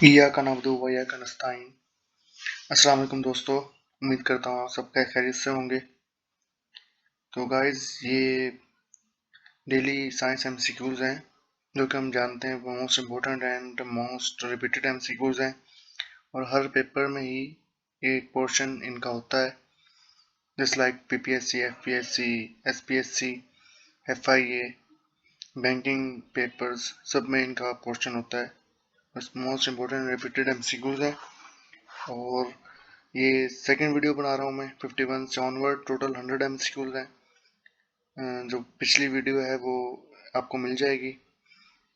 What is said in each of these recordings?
इय्याका नअब्दु व इय्याका नस्तईन। अस्सलाम वालेकुम दोस्तों, उम्मीद करता हूँ आप सब खैरियत से होंगे। तो गाइस, ये डेली साइंस एमसीक्यूज हैं जो कि हम जानते हैं most important and most repeated MCQs हैं, और हर पेपर में ही एक पोर्शन इनका होता है, just like PPSC, FPSC, SPSC, FIA, banking papers, सब में इनका पोर्शन होता है। बस मोस्ट इम्पोर्टेंट रिपीटेड एमसीक्यूज हैं। और ये सेकंड वीडियो बना रहा हूँ मैं 51 से ऑनवर्ड। टोटल 100 एमसीक्यूज हैं। जो पिछली वीडियो है वो आपको मिल जाएगी,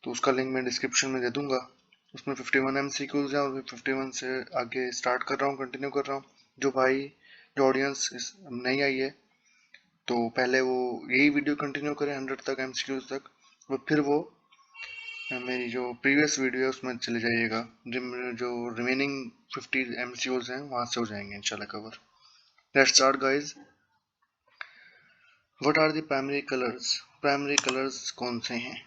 तो उसका लिंक मैं डिस्क्रिप्शन में दे दूंगा। उसमें 51 एमसीक्यूज हैं और 51 से आगे स्टार्ट कर रहा हूँ, कंटिन्यू कर रहा हूँ। जो ऑडियंस नहीं आई है, तो पहले वो यही वीडियो कंटिन्यू करें 100 तक, एमसीक्यूज तक, और फिर वो मेरी जो प्रीवियस वीडियो है उसमें चले जाइएगा। जो रिमेनिंग 50 एमसीक्यूज हैं वहाँ से हो जाएंगे इंशाल्लाह cover. Let's start guys. What are the primary colors? Primary colors कौन से हैं?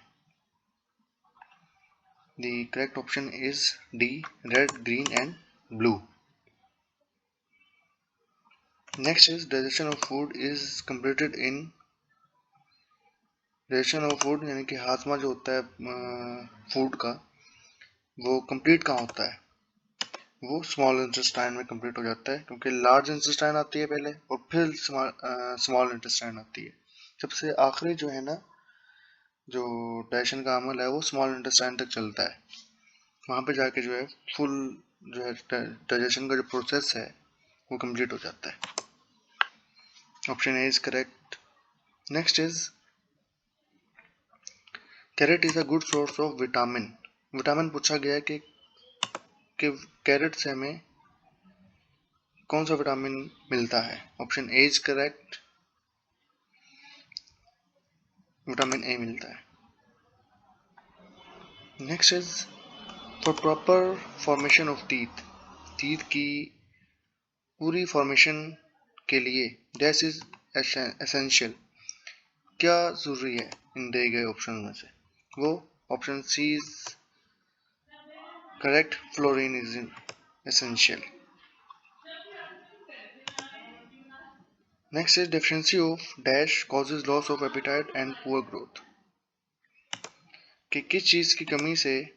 The correct option is D, red, green and blue. Next is digestion of food is completed in digestion of food, यानी कि हाजमा जो होता है food का, वो कंप्लीट कहाँ होता है? वो स्मॉल इंटेस्टाइन में कंप्लीट हो जाता है, क्योंकि लार्ज इंटेस्टाइन आती है पहले और फिर स्मॉल इंटेस्टाइन आती है। सबसे आखिरी जो है ना, जो डाइजेशन का अमल है वो स्मॉल इंटेस्टाइन तक चलता है। वहाँ पे जाके जो है फुल जो है डाइजेशन का जो प्रोसेस है वो कंप्लीट हो जाता है। Option A is correct. Next is carrot is a good source of vitamin. Vitamin पूछा गया है कि कैरेट से हमें कौन सा विटामिन मिलता है। Option A is correct, vitamin A मिलता है। Next is for proper formation of teeth, teeth की पूरी फॉर्मेशन के लिए डैश इज एसेंशियल, क्या जरूरी है इन दिए गए ऑप्शन में से? वो option C is correct, fluorine is essential. Next is deficiency of dash causes loss of appetite and poor growth, कि किस चीज की कमी से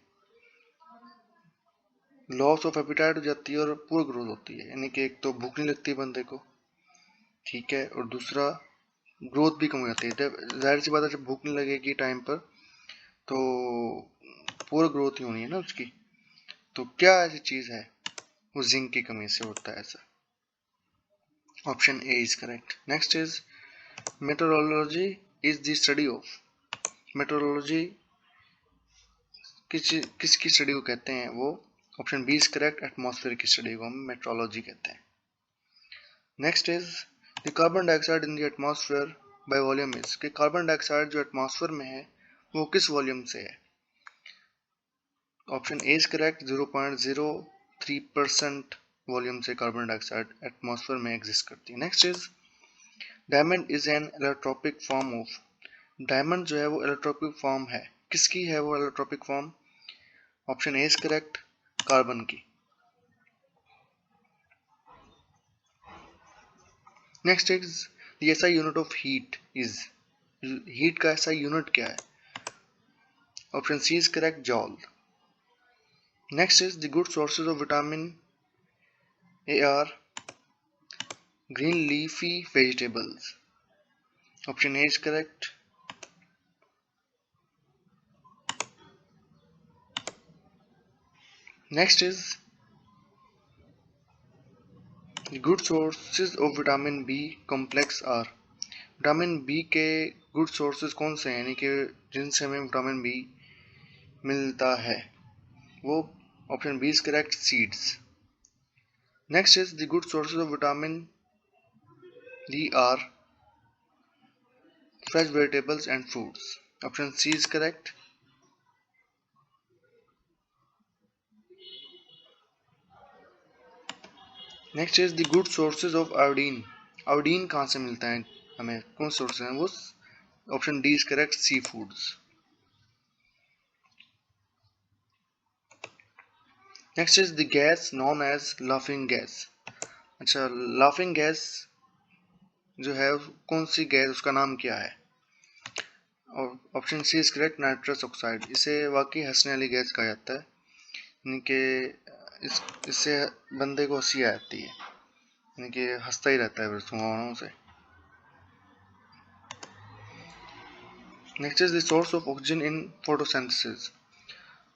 लॉस ऑफ एपेटाइट हो जाती है और पुअर ग्रोथ होती है। यानी कि एक तो भूख नहीं लगती बंदे को, ठीक है, और दूसरा ग्रोथ भी कम हो जाती है। जाहिर सी बात है, जब भूख नहीं लगेगी टाइम पर तो पुअर ग्रोथ ही होनी है ना उसकी। तो क्या ऐसी चीज है वो जिंक की कमी से होता है ऐसा? Option A is correct. Next is metrology is the study of. Metrology किसकी स्टडी को कहते हैं? वो option B is correct, atmosphere की स्टडी को हम मेट्रोलॉजी कहते हैं। Next is the carbon dioxide in the atmosphere by volume is, कि कार्बन डाइऑक्साइड जो एटमॉस्फेयर में है वो किस वॉल्यूम से है? Option A is correct, 0.03% volume से कार्बन डाइऑक्साइड एटमॉस्फेयर में एग्जिस्ट करती है। Next is diamond is an allotropic form of. Diamond जो है वो एलोट्रोपिक फॉर्म है, किसकी है वो allotropic form? Option A is correct, carbon की। Next is the SI unit of heat is, heat का एसआई यूनिट क्या है? Option C is correct, joule. Next is the good sources of vitamin A are green leafy vegetables. Option A is correct. Next is good sources of vitamin B complex are. Vitamin B के good sources कौन से हैं, यानी कि जिनसे हमें vitamin B मिलता है? वो option B is correct, seeds. Next is the good sources of vitamin D are fresh vegetables and fruits. Option C is correct. Next is the good sources of iodine. Iodine कहाँ से मिलता है हमें, कौन source है वो? Option D is correct, sea foods. Next is the gas known as laughing gas. अच्छा, laughing gas जो है कौन सी गैस, उसका नाम क्या है? और option C is correct, nitrous oxide. इसे वाकई हंसने वाली गैस कहा जाता है, यानी कि इससे बंदे को हंसी आती है, यानी कि हंसता ही रहता है धुआं से। Next is the source of oxygen in photosynthesis.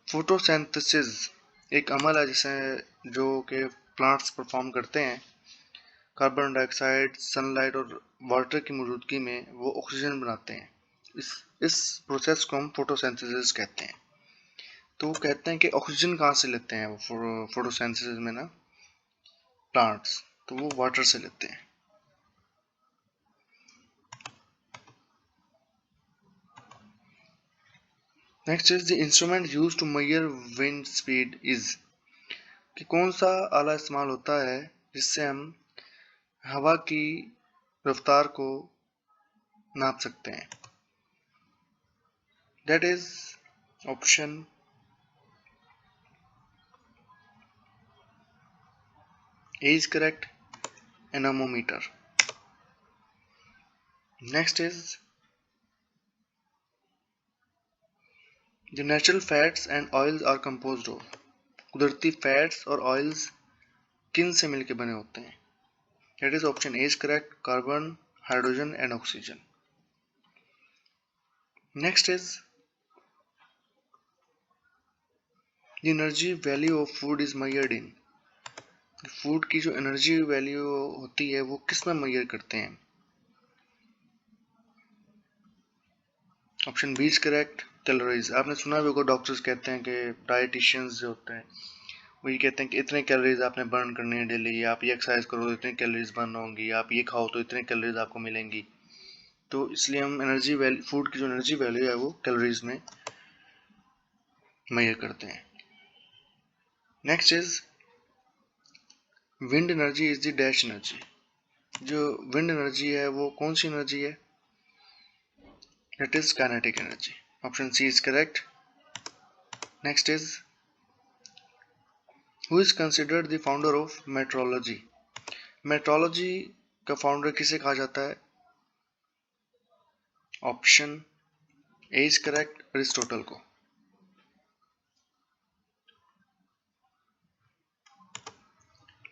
Photosynthesis एक अमल है जिसे जो कि प्लांट्स परफॉर्म करते हैं। कार्बन डाइऑक्साइड, सनलाइट और वाटर की मौजूदगी में वो ऑक्सीजन बनाते हैं। इस प्रोसेस को हम फोटोसिंथेसिस कहते हैं। तो वो कहते हैं कि ऑक्सीजन कहाँ से लेते हैं वो फोटोसिंथेसिस में ना प्लांट्स, तो वो वाटर से लेते हैं। Next is the instrument used to measure wind speed is, कि कौन सा आला इस्तेमाल होता है जिससे हम हवा की रफ्तार को नाप सकते हैं? That is option A is correct, anemometer. Next is the natural fats and oils are composed of. कुदरती फैट्स और ऑयल्स किन से मिलकर बने होते हैं? That is option A is correct, carbon, hydrogen and oxygen. Next is the energy value of food is measured in. Food की जो एनर्जी वैल्यू होती है वो किस में मेजर करते हैं? Option B is correct, calories. आपने सुना भी होगा, डॉक्टर्स कहते हैं कि डाइटिशियंस जो होते हैं वो ये कहते हैं कि इतने कैलोरीज आपने बर्न करनी है डेली, आप ये एक्सरसाइज करो तो इतनी कैलोरीज बर्न होंगी, आप ये खाओ तो इतनी कैलोरीज आपको मिलेंगी। तो इसलिए हम एनर्जी वैल्यू, फूड की जो एनर्जी वैल्यू है वो कैलोरीज में मेजर करते हैं। Next is wind energy is the dash energy. जो विंड एनर्जी है वो कौन सी एनर्जी है? It is kinetic energy. Option C is correct. Next is who is considered the founder of meteorology. Meteorology का फाउंडर किसे कहा जाता है? Option A is correct, Aristotle को।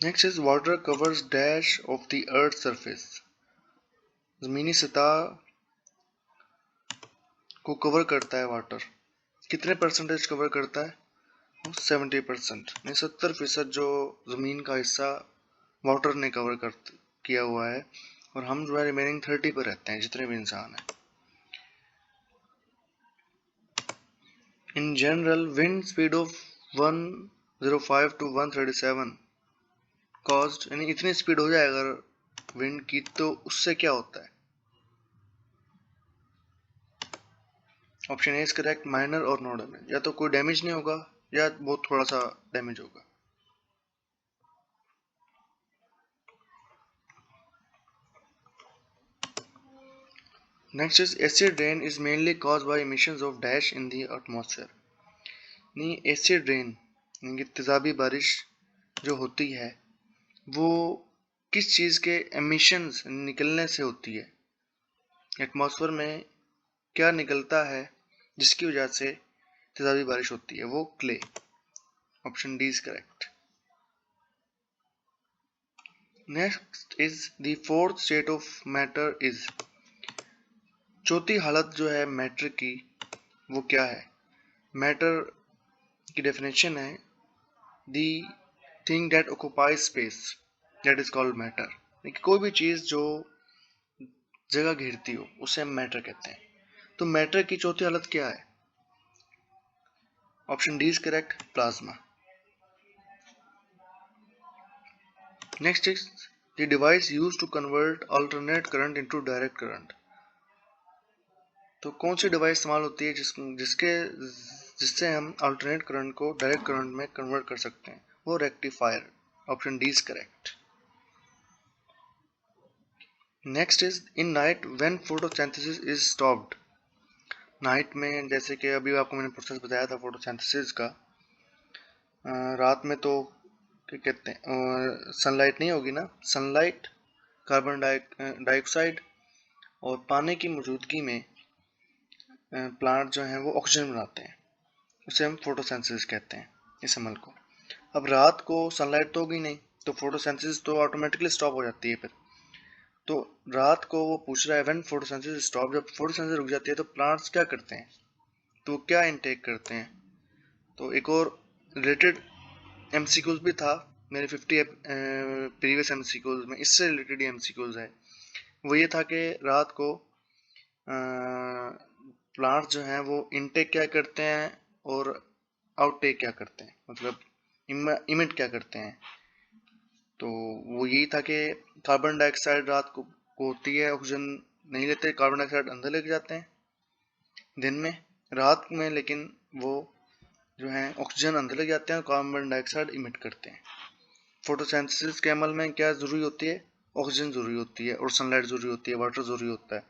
Next is water covers dash of the earth surface. जमीनी सतह को cover करता है वाटर, कितने परसेंटेज कवर करता है? 70%, नहीं 70% जो जमीन का हिस्सा वाटर ने कवर कर किया हुआ है, और हम जो है रिमेनिंग 30 पर रहते हैं, जितने भी इंसान हैं। In general wind speed of 105 to 137 caused, यानी इतनी स्पीड हो जाए अगर विंड की तो उससे क्या होता है? Option A is correct, minor और नो डैमेज। या तो कोई डैमेज नहीं होगा या बहुत थोड़ा सा डैमेज होगा। Next is acid rain is mainly caused by emissions of dash in the atmosphere. नहीं, एसिड रेन यानी कि तेजाबी बारिश जो होती है वो किस चीज़ के एमिशंस निकलने से होती है? एटमॉस्फेयर में क्या निकलता है जिसकी वजह से तेजाबी बारिश होती है? वो clay. Option D is correct. Next is the fourth state of matter is. चौथी हालत जो है मैटर की वो क्या है? मैटर की डेफिनेशन है the thing that occupies space, that is called matter. कोई भी चीज जो जगह घेरती हो उसे हम मैटर कहते हैं। तो मैटर की चौथी हालत क्या है? Option D is correct, plasma. Next is the device used to convert alternate current into direct current. तो कौन सी डिवाइस इस्तेमाल होती है जिससे हम अल्टरनेट करंट को डायरेक्ट करंट में कन्वर्ट कर सकते हैं? वो rectifier. Option D is correct. Next is in night when photosynthesis is stopped. Night में, जैसे कि अभी आपको मैंने प्रोसेस बताया था फोटोसिंथेसिस का, रात में तो क्या कहते हैं, सनलाइट नहीं होगी ना। सनलाइट, कार्बन डाइऑक्साइड और पानी की मौजूदगी में प्लांट जो हैं वो ऑक्सीजन बनाते हैं, उसे हम फोटोसिंथेसिस कहते हैं, इस अमल को। अब रात को सनलाइट तो होगी नहीं, तो फोटोसिंथेसिस तो ऑटोमेटिकली स्टॉप हो जाती है फिर। तो रात को वो पूछ रहा है व्हेन फोटोसिंथेसिस स्टॉप, जब फोटोसिंथेसिस रुक जाती है तो प्लांट्स क्या करते हैं, तो क्या इनटेक करते हैं। तो एक और रिलेटेड एमसीक्यूज भी था मेरे 50 प्रीवियस एमसीक्यूज में, इससे रिलेटेड ही एमसीक्यूज है। वो ये था कि रात को प्लांट जो हैं वो इनटेक क्या करते हैं और आउटटेक क्या करते हैं, मतलब इमिट क्या करते हैं। तो वो यही था कि कार्बन डाइऑक्साइड रात को होती है, ऑक्सीजन नहीं लेते, कार्बन डाइऑक्साइड अंदर लेके जाते हैं दिन में। रात में लेकिन वो जो है ऑक्सीजन अंदर ले जाते हैं और कार्बन डाइऑक्साइड इमिट करते हैं। फोटोसिंथेसिस के अमल में क्या जरूरी होती है, ऑक्सीजन जरूरी होती है और सनलाइट जरूरी होती है, वाटर जरूरी होता है।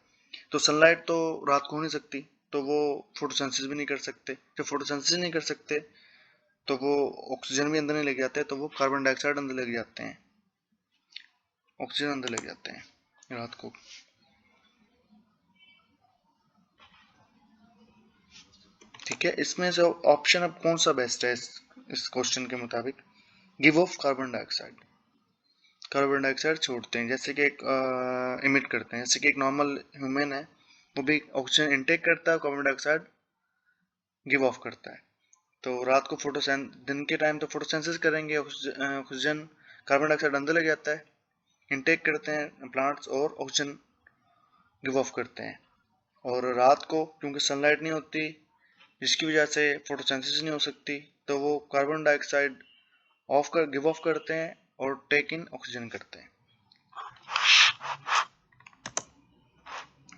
तो सनलाइट तो रात को हो नहीं सकती, तो वो फोटोसिंथेसिस भी नहीं कर सकते। जब फोटोसिंथेसिस नहीं कर सकते तो वो ऑक्सीजन भी अंदर नहीं लेके जाते, तो वो कार्बन डाइऑक्साइड अंदर लेके जाते हैं, ऑक्सीजन अंदर लेके जाते हैं रात को। ठीक है, इसमें से ऑप्शन अब कौन सा बेस्ट है इस क्वेश्चन के मुताबिक। Give of carbon dioxide, carbon dioxide छोड़ते हैं, जैसे कि एक इमिट करते हैं, जैसे कि एक नॉर्मल ह्यूमन है वो भी ऑक्सीजन इनटेक करता है, कार्बन डाइऑक्साइड गिव ऑफ करता है। तो रात को दिन के टाइम तो फोटोसिंथेसिस करेंगे, ऑक्सीजन कार्बन डाइऑक्साइड अंदर लग जाता है, इनटेक करते हैं प्लांट्स और ऑक्सीजन गिव ऑफ करते हैं। और रात को क्योंकि सनलाइट नहीं होती, जिसकी वजह से फोटोसिंथेसिस नहीं हो सकती, तो वो कार्बन डाइऑक्साइड गिव ऑफ करते हैं और टेक इन ऑक्सीजन करते हैं।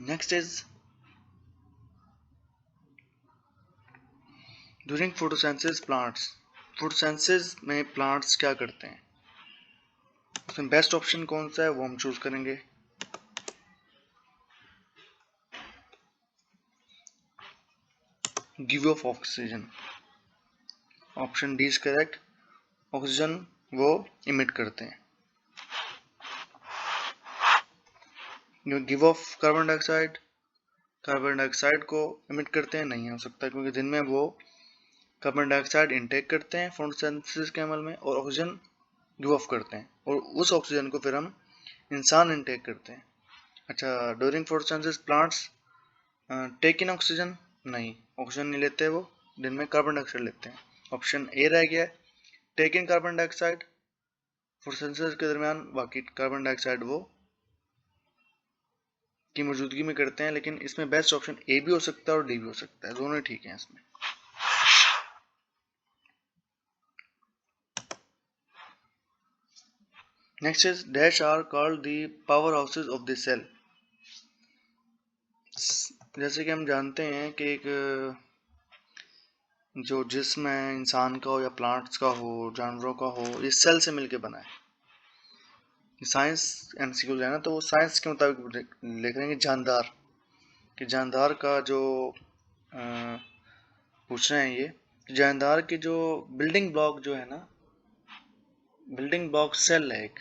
Next is during photosynthesis plants, photosynthesis में प्लांट्स क्या करते हैं, उसमें बेस्ट ऑप्शन कौन सा है वो हम चूज करेंगे। Give of oxygen, option D is correct, oxygen वो इमिट करते हैं। गिव ऑफ कार्बन डाइऑक्साइड को इमिट करते हैं, नहीं हो सकता क्योंकि दिन में वो कार्बन डाइऑक्साइड इनटेक करते हैं फोटोसिंथेसिस के अमल में और ऑक्सीजन गिव ऑफ करते हैं, और उस ऑक्सीजन को फिर हम इंसान इनटेक करते हैं। अच्छा, ड्यूरिंग फोटोसिंथेसिस प्लांट्स टेक इन ऑक्सीजन, नहीं, ऑक्सीजन नहीं लेते वो, दिन में कार्बन डाइऑक्साइड लेते हैं। ऑप्शन ए रह गया, टेक इन कार्बन डाइऑक्साइड, फोटोसिंथेसिस के दरमियान बाकी कार्बन डाइऑक्साइड वो की मौजूदगी में करते हैं, लेकिन इसमें बेस्ट ऑप्शन ए भी हो सकता है और डी भी हो सकता है, दोनों ठीक है इसमें। Next is dash are called the power houses of the cell. जैसे कि हम जानते हैं कि एक जो जिस्म है इंसान का हो या प्लांट्स का हो, जानवरों का हो, ये सेल से मिलके बना है। साइंस एमसीक्यू है ना, तो वो साइंस के मुताबिक लिख रहे हैं कि जानदार, कि जानदार का जो पूछ रहे हैं ये जानदार की जो बिल्डिंग ब्लॉक जो है ना, बिल्डिंग ब्लॉक सेल है एक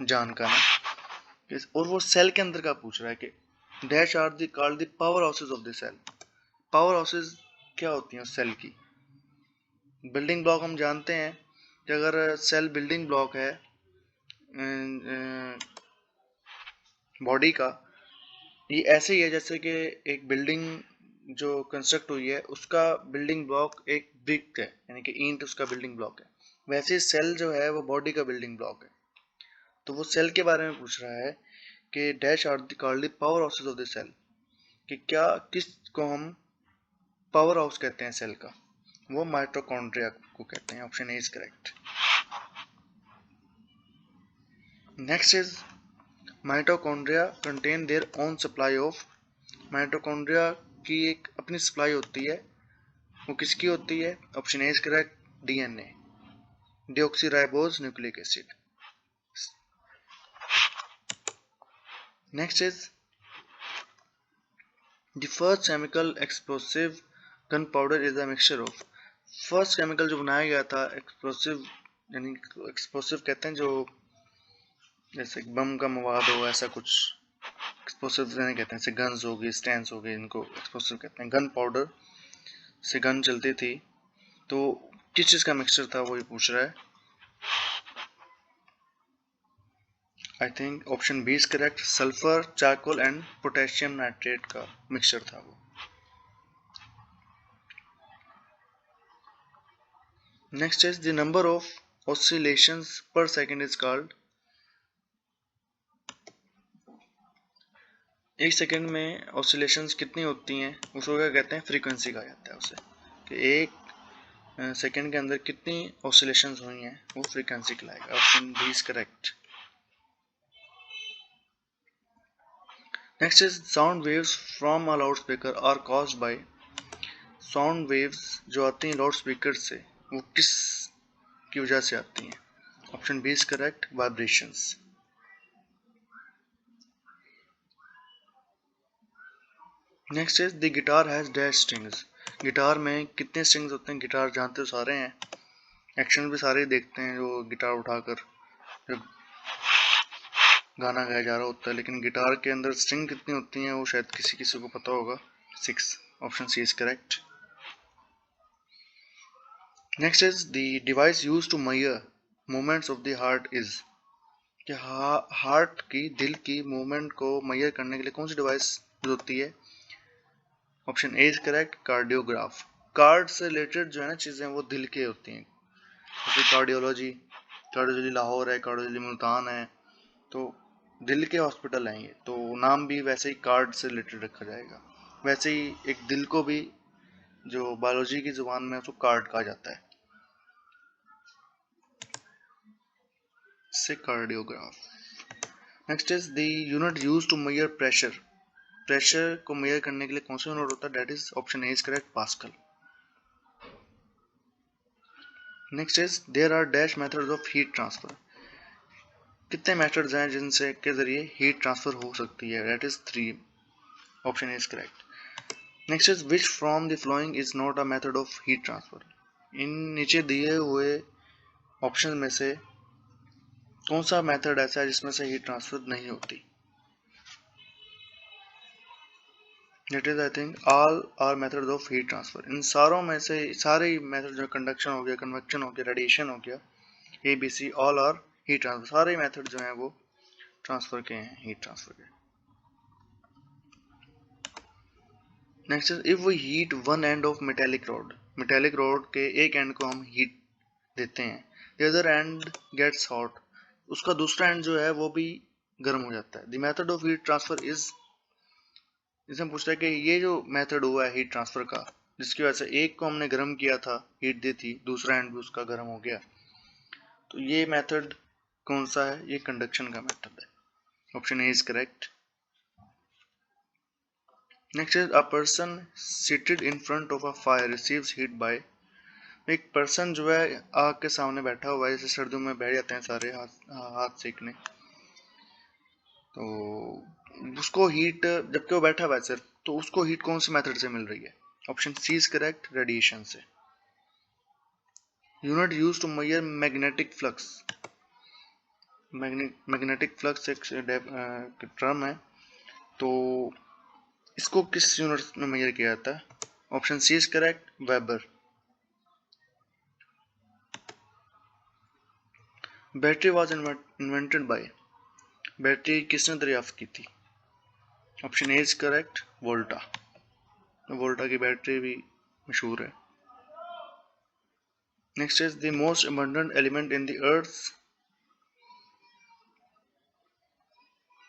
जान का ना, और वो सेल के अंदर का पूछ रहा है कि dash are the called the power houses of the cell. Power houses क्या होती हैं उस सेल की। बिल्डिंग ब्लॉक हम जानते हैं कि अगर सेल बिल्डिंग ब्लॉक है बॉडी का, ये ऐसे ही है जैसे कि एक बिल्डिंग जो कंस्ट्रक्ट हुई है उसका बिल्डिंग ब्लॉक एक ब्रिक है, यानी कि ईंट उसका बिल्डिंग ब्लॉक है, वैसे सेल जो है वो बॉडी का बिल्डिंग ब्लॉक है। तो वो सेल के बारे में पूछ रहा है कि dash are the called power houses of the cell, कि क्या किस को हम पावर हाउस कहते हैं सेल का, वो माइटोकॉन्ड्रिया को कहते हैं। Option A is correct. Next is mitochondria contain their own supply of, mitochondria की एक अपनी सप्लाई होती है, वो किसकी होती है। Option A is correct, DNA, deoxyribose nucleic acid. Next is the first chemical explosive gunpowder is a mixture of first chemical जो बनाया गया था एक्सप्लोसिव, यानी एक्सप्लोसिव कहते हैं जो जैसे बम का मवाद हो, ऐसा कुछ एक्सप्लोसिव कहते हैं, जैसे गन्स हो गई, स्टैंड्स हो गए, इनको एक्सप्लोसिव कहते हैं। गन पाउडर से गन चलती थी, तो किस चीज़ का मिक्सचर था वो ये पूछ रहा है। I think option B is correct, sulphur, charcoal and potassium nitrate का मिक्सचर था वो। Next is the number of oscillations per second is called. एक सेकंड में ऑसिलेशंस कितनी होती हैं उसको क्या कहते हैं, फ्रीक्वेंसी कहा जाता है उसे, कि एक सेकंड के अंदर कितनी ऑसिलेशंस हुई हैं वो फ्रीक्वेंसी कहलाएगा। Option B is correct. Next is sound waves from a loud speaker are caused by. Sound waves जो आती हैं लाउड स्पीकर से वो किस की वजह से आती हैं। Option B is correct, vibrations. Next is the guitar has dash strings. Guitar में कितने स्ट्रिंग्स होते हैं, गिटार जानते हो सारे हैं, एक्शन भी सारे देखते हैं जो गिटार उठाकर जब गाना गाया जा रहा होता है, लेकिन गिटार के अंदर स्ट्रिंग कितनी होती हैं वो शायद किसी किसी को पता होगा। 6। Option C is correct. Next is the device used to measure movements of the heart is. कि हार्ट की, दिल की मूवमेंट को मेजर करने के लिए कौन सी डिवाइस यूज होती है। Option A is correct, cardiograph. Card से रिलेटेड जो है ना चीजें वो दिल के होती हैं, जैसे कार्डियोलॉजी, कार्डियोलॉजी लाहौर है, कार्डियोलॉजी मुल्तान है, तो दिल के हॉस्पिटल हैं ये, तो नाम भी वैसे ही कार्ड से रिलेटेड रखा जाएगा। वैसे ही एक दिल को भी जो बायोलॉजी की जुबान में उसको कार्ड कहा जाता है, से cardiograph. Next is the unit used to measure pressure. Pressure को मेजर करने के लिए कौन सा यूनिट होता है, that is option A is correct, pascal. Next is there are dash methods of heat transfer. कितने मेथड्स हैं जिनसे के जरिए हीट ट्रांसफर हो सकती है, that is 3। Option A is correct. Next is which from the flowing is not a method of heat transfer. इन नीचे दिए हुए ऑप्शन में से कौन सा मेथड ऐसा है जिसमें से हीट ट्रांसफर नहीं होती। That is I think all are methods of heat transfer. इन सारों में से सारे मेथड जो कंडक्शन हो गया, कन्वेक्शन हो गया, रेडिएशन हो गया, A B C all are heat transfer. सारे मेथड जो हैं वो ट्रांसफर के हैं, हीट ट्रांसफर के। Next is if we heat one end of metallic rod. Metallic rod के एक एंड को हम हीट देते हैं, the other end gets hot, उसका दूसरा एंड जो है वो भी गर्म हो जाता है। The method of heat transfer is, इसमें पूछता है कि ये जो मेथड हुआ है हीट ट्रांसफर का, जिसकी वजह से एक को हमने गर्म किया था, हीट दी थी, दूसरा एंड भी उसका गर्म हो गया, तो ये मेथड कौन सा है, ये कंडक्शन का मेथड है। Option A is correct. Next is a person seated in front of a fire receives heat bye. एक पर्सन जो है आग के सामने बैठा हुआ है, जैसे सर्दियों में बैठ जाते हैं सारे हाथ सेकने, तो उसको हीट, जबकि वो बैठा हुआ है सिर्फ, तो उसको हीट कौन से मेथड से मिल रही है। Option C is correct, radiation से। Unit use to measure magnetic flux. Magnetic flux एक टर्म है, तो इसको किस यूनिट में मेजर किया जाता है। Option C is correct, weber. Battery was invented by. Battery किसने दरियाफ्त की थी। Option A is correct, Volta. Volta की बैटरी भी मशहूर है। Next is the most abundant element in the earth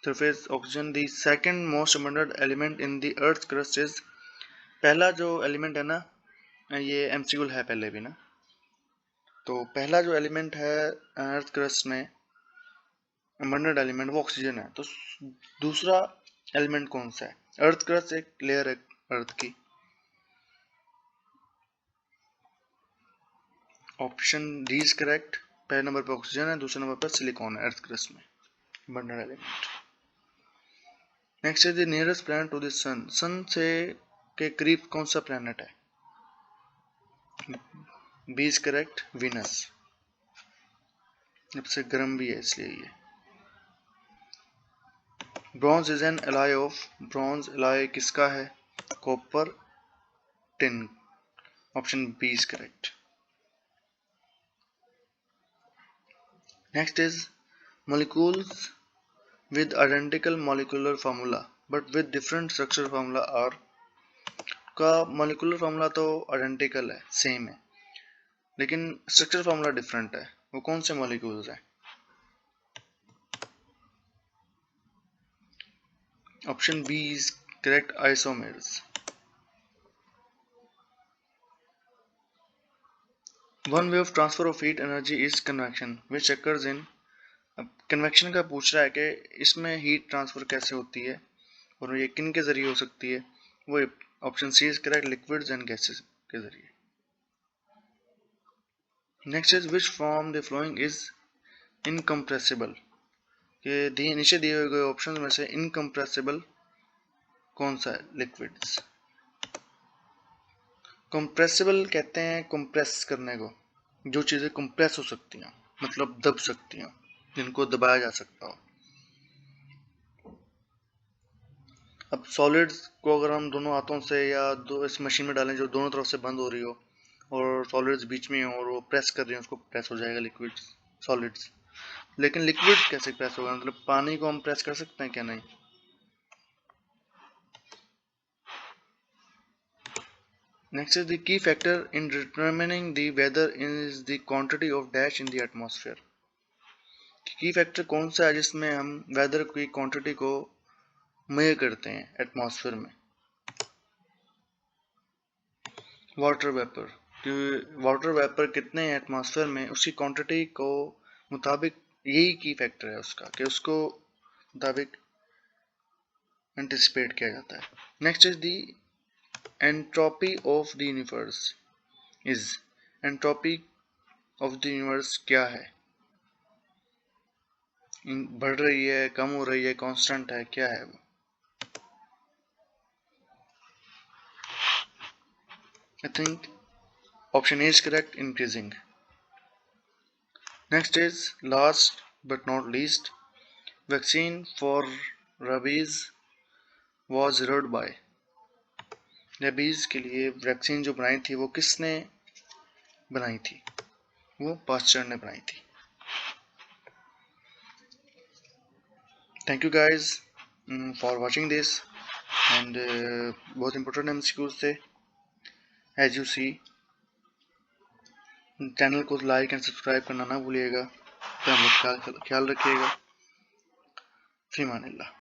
surface oxygen. The second most abundant element in the earth crust is. पहला जो एलिमेंट है ना, ये एमसीक्यू है पहले भी ना, तो पहला जो एलिमेंट है अर्थ क्रस्ट में अबंडेंट एलिमेंट वो ऑक्सीजन है, तो दूसरा एलिमेंट कौन सा है। अर्थ क्रस्ट एक लेयर है अर्थ की। ऑप्शन डी इज करेक्ट, पहले नंबर पर ऑक्सीजन है, दूसरे नंबर पर सिलिकॉन है अर्थ क्रस्ट में abundant element. Next is the nearest planet to the sun. Sun से के करीब कौन सा प्लैनेट है। B is correct, Venus. सबसे गर्म भी है इसलिए ये। Bronze is an alloy of, bronze alloy किसका है? Copper, tin. Option B is correct. Next is molecules with identical molecular formula but with different structural formula are, का molecular formula तो identical है, सेम है, लेकिन स्ट्रक्चर फार्मूला डिफरेंट है। वो कौन से मॉलिक्यूल्स हैं? Option B is correct, isomers. One way of transfer of heat energy is convection which occurs in. अब कन्वेक्शन का पूछ रहा है कि इसमें हीट ट्रांसफर कैसे होती है और ये किन के जरिए हो सकती है? वो option C is correct, liquids and gases के जरिए। Next is which form the flowing is incompressible, के नीचे दिए गए ऑप्शन में से इनकम्प्रेसिबल कौन सा है? लिक्विड्स। कंप्रेसिबल कहते हैं कंप्रेस करने को, जो चीज़ें कंप्रेस हो सकती हैं, मतलब दब सकती हैं, जिनको दबाया जा सकता हो। अब सॉलिड्स को अगर हम दोनों हाथों से या दो इस मशीन में डालें जो दोनों तरफ से बंद हो रही हो और सॉलिड्स बीच में हो और वो प्रेस कर रही हैं, उसको प्रेस हो जाएगा लिक्विड्स, सॉलिड्स। लेकिन लिक्विड कैसे प्रेस होगा? मतलब पानी को हम प्रेस कर सकते हैं क्या? नहीं। Next is the key factor in determining the weather is the quantity of dash in the atmosphere. की फैक्टर कौन सा है जिसमें हम वेदर की क्वांटिटी को मेजर करते हैं एटमॉस्फेयर में? Water vapour. कि वाटर वेपर कितने हैं एटमॉस्फेयर में, उसकी क्वांटिटी को मुताबिक यही की फैक्टर है उसका, कि उसको मुताबिक एंटिसिपेट किया जाता है। Next is the entropy of the universe is, entropy of the universe क्या है? बढ़ रही है, कम हो रही है, कांस्टेंट है, क्या है वो? I think option A is correct, increasing. Next is last but not least, vaccine for rabies was reward by. Rabies के लिए वैक्सीन जो बनाई थी वो किसने बनाई थी? वो पास्चर ने बनाई थी। Thank you guys for watching this and बहुत इंपॉर्टेंट एमसीक्यूज थे एज यू सी। चैनल को लाइक एंड सब्सक्राइब करना ना भूलिएगा। तो हम लोग ख्याल रखिएगा। फी अमानिल्लाह।